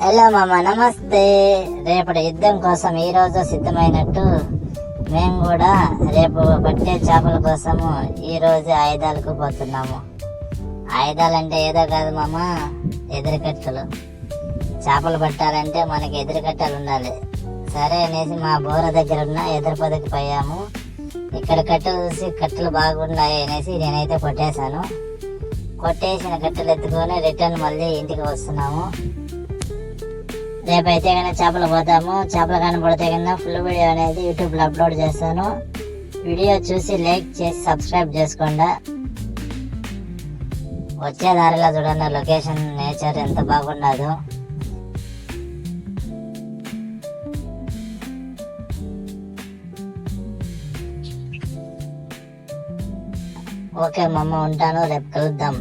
Hello మామ, నమస్తే. రేపటి యుద్ధం కోసం ఈ రోజు సిద్ధమైనట్టు మేము కూడా రేపు పట్టే చేపల కోసము ఈ రోజు ఆయుధాలకు పోతున్నాము. ఆయుధాలంటే ఏదో కాదు మామ, ఎదురుకట్టలు. చేపలు పట్టాలంటే మనకి ఎదురుకట్టలు ఉండాలి. సరే అనేసి మా బోర దగ్గర ఉన్న ఎదురు పొదకి పోయాము. ఇక్కడ కట్టలు చూసి కట్టలు బాగున్నాయి అనేసి నేనైతే కొట్టేశాను. కొట్టేసిన కట్టెలు ఎత్తుకొని రిటర్న్ మళ్ళీ ఇంటికి వస్తున్నాము. రేపైతే కన్నా చేపలు పోతాము. చేపలు కనపడితే కన్నా ఫుల్ వీడియో అనేది యూట్యూబ్లో అప్లోడ్ చేస్తాను. వీడియో చూసి లైక్ చేసి సబ్స్క్రైబ్ చేసుకోండి. వచ్చే దారిలో చూడండి లొకేషన్, నేచర్ ఎంత బాగుండదు. ఓకే మమ్మ, ఉంటాను. రేపు కలుద్దాం.